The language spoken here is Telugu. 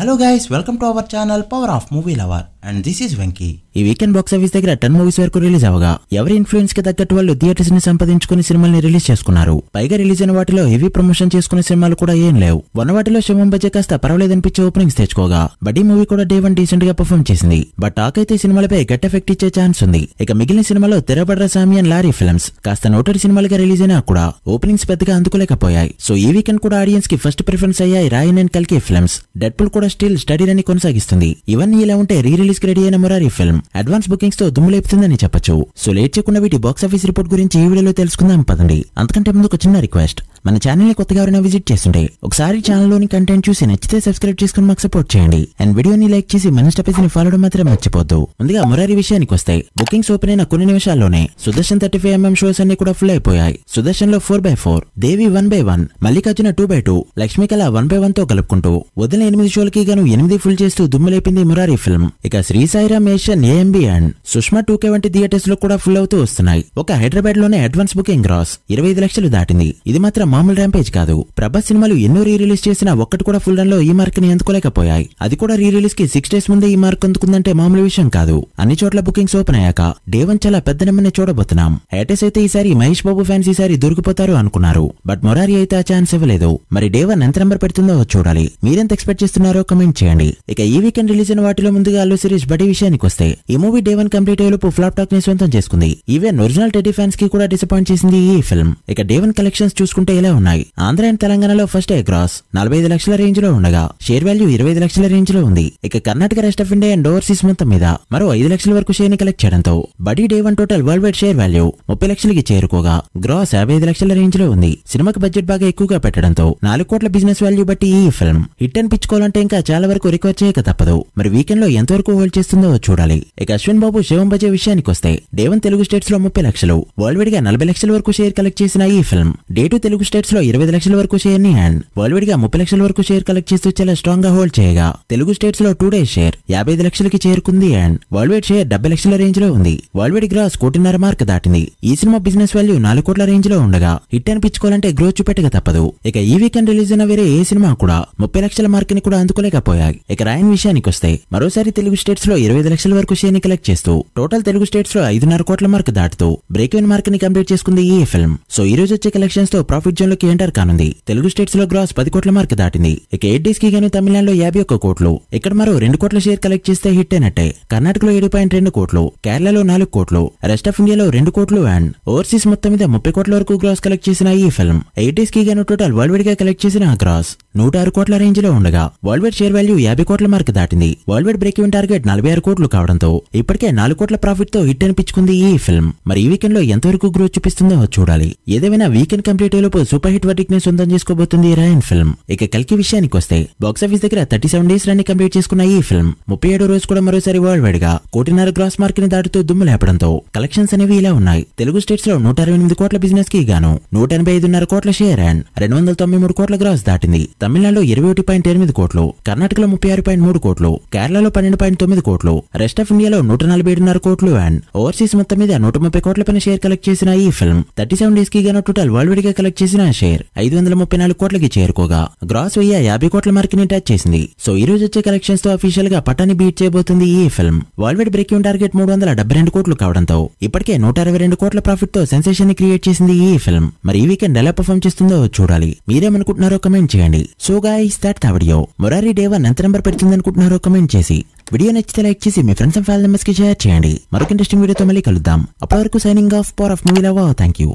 Hello guys, welcome to our channel power of movie lover and this is Venky. ఈ వీకెండ్ బాక్స్ ఆఫీస్ దగ్గర 10 మూవీస్ వరకు రిలీజ్ అవగా ఎవరి ఇన్ఫ్లుయెన్స్ కి తగ్గట్టు వాళ్ళు థియేటర్స్ ని సంపాదించుకుని సినిమాల్ని రిలీజ్ చేసుకున్నారు. పైగా రిలీజ్ అయిన వాటిలో హెవీ ప్రమోషన్ చేసుకునే సినిమాలు కూడా ఏం లేవు. ఉన్న వాటిలో శివం బజ్జే కాస్త పర్వాలేదనిపించే ఓపెనింగ్స్ తెచ్చుకోగా బడ్డీ మూవీ కూడా డే 1 డీసెంట్ గా పర్ఫార్మ్ చేసింది. బట్ టాకైతే సినిమాలపై గట్ ఎఫెక్ట్ ఇచ్చే ఛాన్స్ ఉంది. ఇక మిగిలిన సినిమాలో తెరబడ్ర సామి అండ్ లారీ ఫిల్మ్స్ కాస్త నోటరీ సినిమాలుగా రిలీజ్ అయినా కూడా ఓపెనింగ్స్ పెద్దగా అందుకోలేకపోయాయి. సో ఈ వీకెండ్ కూడా ఆడియన్స్ కి ఫస్ట్ ప్రిఫరెన్స్ అయ్యాయి రాయన్ అండ్ కల్కి ఫిల్మ్స్. డెడ్ పూల్ కూడా స్టిల్ స్టడీ రన్ కొనసాగిస్తుంది. ఇవన్నీ ఇలా ఉంటే రీ రిలీజ్ కి రెడీ అయిన మొరారి ఫిల్మ్ అడ్వాన్స్ బుకింగ్స్ తో దుమ్ము లేపుతుందని చెప్పొచ్చు. సో లేట్ చేయకుండా వీటి బాక్స్ ఆఫీస్ రిపోర్ట్ గురించి ఈ వీడియోలో తెలుసుకుందాం పదండి. అంతకంటే ముందు ఒక చిన్న రిక్వెస్ట్, మన ఛానల్ ని కొత్తగా ఎవరైనా విజిట్ చేస్తుంటే ఒకసారి ఛానల్ లోని కంటెంట్ చూసి నచ్చితే సబ్స్క్రైబ్ చేసుకుని మాకు సపోర్ట్ చేయండి. అండ్ వీడియోని లైక్ చేసి మన స్టెప్స్ ని ఫాలో మాత్రం మర్చిపోద్దు. ముందుగా మొరారి విషయానికి వస్తే బుకింగ్స్ ఓపెన్ అయిన కొన్ని నిమిషాల్లోనే సుదర్శన్ 35mm షోస్ అన్ని కూడా ఫుల్ అయిపోయాయి. సుదర్శన్ లో 4x4, దేవి 1x1, Mallikarjuna 2x2, Lakshmikala 1x1 తో కలుపుకుంటూ వదిలిన 8 షోలకి గాను 8 ఫుల్ చేస్తూ దుమ్ము లేపింది మొరారి ఫిల్మ్. ఇక Sri Sairam Asian AMB and Sushma 2K వంటి థియేటర్స్ లో కూడా ఫుల్ అవుతూ వస్తున్నాయి. ఒక హైదరాబాద్ లోనే అడ్వాన్స్ బుకింగ్ గ్రాస్ 25 లక్షలు దాటింది. ఇది మాత్రం మామూలు ర్యాంపేజ్ కాదు. ప్రభాస్ సినిమాలు ఎన్నో రీ రిలీజ్ చేసినా ఒక్కటి కూడా ఫుల్ రన్ లో ఈ మార్క్ ని అందుకోలేకపోయాయి. అది కూడా రీ రిలీజ్ కి 6 days ముందే ఈ మార్క్ అందుకుందంటే మామూలు విషయం కాదు. అన్ని చోట్ల బుకింగ్స్ ఓపెన్ అయ్యాక డే 1 చాలా పెద్ద నెంబర్ని చూడబోతున్నాం. హేటర్స్ అయితే ఈసారి మహేష్ బాబు ఫ్యాన్స్ ఈసారి దొరికిపోతారు అనుకున్నారు. బట్ మొరారి అయితే ఆ ఛాన్స్ ఇవ్వలేదు. మరి డే 1 ఎంత నెంబర్ పెడుతుందో చూడాలి. మీరెంత ఎక్స్పెక్ట్ చేస్తున్నారో కమెంట్ చేయండి. ఇక ఈ వీకెండ్ రిలీజ్ అయిన వాటిలో ముందుగా అల్లు సిరీస్ బడ్డీ విషయానికి వస్తే ఈ మూవీ డే 1 కంప్లీట్ అయ్యేలోపు ఫ్లాప్ టాక్ ని సొంతం చేసుకుంది. ఈవెన్ ఒరిజినల్ టెడ్డీ ఫ్యాన్స్ కి కూడా డిసప్పాయింట్ చేసింది ఈ ఫిల్మ్. ఇక డే 1 కలెక్షన్స్ చూసుకుంటే ఇలా ఉన్నాయి. ఆంధ్ర అండ్ తెలంగాణలో ఫస్ట్ డే గ్రాస్ 45 లక్షల రేంజ్ లో ఉండగా షేర్ వాల్యూ 25 లక్షల రేంజ్ లో ఉంది. ఇక Karnataka, rest of India and overseas మొత్తం మీద మరో 5 లక్షల వరకు షేర్ ని కలెక్ట్ చేయడంతో బడ్డీ day 1 total world wide share value 30 లక్షలకి చేరుకోగా గ్రాస్ 55 లక్షల రేంజ్ లో ఉంది. సినిమాకి బడ్జెట్ బాగా ఎక్కువగా పెట్టడంతో 4 కోట్ల బిజినెస్ వాల్యూ బట్టి ఈ ఫిల్మ్ హిట్ అనిపించుకోవాలంటే ఇంకా చాలా వరకు రికార్డ్ చేయక తప్పదు. మరి వీకెండ్ లో ఎంతవరకు హోల్డ్ చేస్తుందో చూడాలి. ఇక అశ్విన్ బాబు శివం బజ్జే విషయానికి వస్తే డే 1 తెలుగు స్టేట్స్ లో 30 లక్షలు, వరల్డ్ వైడ్ గా 40 లక్షల వరకు షేర్ కలెక్ట్ చేసిన ఈ ఫిల్మ్ డే 2 తెలుగు స్టేట్స్ లో 25 లక్షల వరకు షేర్ ని అండ్ వరల్డ్ వైడ్ గా 30 లక్షల వరకు షేర్ కలెక్ట్ చేస్తూ చాలా స్ట్రాంగ్ గా హోల్డ్ చేయగా తెలుగు స్టేట్స్ లో 2 days షేర్ 55 లక్షలకి చేరుకుంది అండ్ వరల్డ్ వైడ్ షేర్ 70 లక్షల రేంజ్ లో ఉంది. వరల్డ్ వైడ్ గ్రాస్ 1.5 మార్క్ దాటింది. ఈ సినిమా బిజినెస్ వాల్యూ 4 కోట్ల రేంజ్ లో ఉండగా హిట్ అనిపించుకోవాలంటే గ్రోత్ చూపెట్టక తప్పదు. ఇక ఈ వీకెండ్ రిలీజ్ అయిన వేరే ఏ సినిమా కూడా 30 లక్షల మార్క్ ని కూడా అందుకోలేకపోయాయి. ఇక రాయన్ విషయానికి వస్తే మరోసారి తెలుగు స్టేట్స్ లో 25 లక్షల వరకు షేర్ ని కలెక్ట్ చేస్తూ టోటల్ తెలుగు స్టేట్స్ లో 5.5 కోట్ల మార్క్ దాటుతూ బ్రేక్ ఈవెన్ మార్క్ ని కంప్లీట్ చేసుకుంది ఈ ఫిల్మ్. సో ఈ రోజు వచ్చే కలెక్షన్స్ తో ప్రాఫిట్ జోన్ లోకి ఎంటర్ కానుంది. తెలుగు స్టేట్స్ లో గ్రాస్ 10 కోట్ల మార్క్ దాటింది. ఇక 8 days కి గాను తమిళనాడులో 51 కోట్లు, ఇక్కడ మరో 2 కోట్ల షేర్ కలెక్ట్ చేస్తే హిట్ అయినట్టే. కర్ణాటకలో 7.2 కోట్లు, కేరళలో 4 కోట్లు, రెస్ట్ ఆఫ్ ఇండియాలో 2 కోట్లు అండ్ ఓవర్సీస్ మొత్తం మీద 30 కోట్ల వరకు గ్రాస్ కలెక్ట్ చేసిన ఈ ఫిల్మ్ 8 days కి గాను టోటల్ వరల్డ్ వైడ్ గా కలెక్ట్ చేసిన గ్రాస్ 106 కోట్ల రేంజ్ లో ఉండగా వరల్డ్ వైడ్ షేర్ వాల్యూ 50 కోట్ల మార్క్ దాటింది. World wide break even target 46 కోట్లు కావడంతో ఇప్పటికే 4 కోట్ల ప్రాఫిట్ తో హిట్ అనిపించుకుంది ఈ ఫిల్మ్. మరి ఈ వీకెండ్ లో ఎంతవరకు గ్రోత్ చూపిస్తుందో చూడాలి. ఏదేమైనా వీకెండ్ కంప్లీట్ అయ్యేలోపు సూపర్ హిట్ వర్డిక్ ని సొంతం చేసుకోబోతుంది రాయన్ ఫిల్మ్. ఇక కల్కి విషయానికి వస్తే బాక్స్ ఆఫీస్ దగ్గర 37 days రన్ ని కంప్లీట్ చేసుకున్న ఈ ఫిల్మ్ 37వ రోజు కూడా మరోసారి వరల్డ్ వైడ్ గా 1.5 గ్రాస్ మార్క్ ని దాటుతూ దుమ్ము లేపడంతో కలెక్షన్స్ అనేవి ఇలా ఉన్నాయి. తెలుగు స్టేట్స్ లో 168 కోట్ల బిజినెస్ కి గాను 185.5 కోట్ల షేర్ అండ్ 293 కోట్ల గ్రాస్ దాటింది. తమిళనాడులో 21.8 కోట్లు, కర్ణాటకలో 36.3 కోట్లు, కేరళలో 12.9 కోట్లు, రెస్ట్ ఆఫ్ ఇండియాలో 147.5 కోట్లు అండ్ ఓవర్సీస్ మొత్తం మీద 130 కోట్ల పైన షేర్ కలెక్ట్ చేసిన ఈ ఫిల్మ్ 37 days కి గాను టోటల్ వరల్డ్ వైడ్ గా కలెక్ట్ చేసిన షేర్ 534 కోట్లకి చేరుకోగా గ్రాస్ 50 కోట్ల మార్క్ ని టచ్ చేసింది. సో ఈ రోజు వచ్చే కలెక్షన్స్ తో అఫీషియల్ గా పట్టాని బీట్ చేయబోతుంది ఈ film. World wide break even target 372 కోట్లు కావడంతో ఇప్పటికే 162 కోట్ల ప్రాఫిట్ తో సెన్సేషన్ ని క్రియేట్ చేసింది ఈ ఫిల్మ్. మరి ఈ వీకెండ్ ఎలా పర్ఫార్మ్ చేస్తుందో చూడాలి. మీరేమనుకుంటున్నారో కమెంట్ చేయండి. So guys that's the video. Morari day 1 ఎంత నెంబర్ పెడుతుంది అనుకుంటున్నారో కమెంట్ చేసి వీడియో నచ్చితే లైక్ చేసి మీ ఫ్రెండ్స్ అండ్ ఫ్యామిలీ మెంబర్స్ కి షేర్ చేయండి. మరొక ఇంట్రెస్టింగ్ వీడియోతో మళ్ళీ కలుద్దాం. అప్పటి వరకు signing off power of movie lover. Thank you.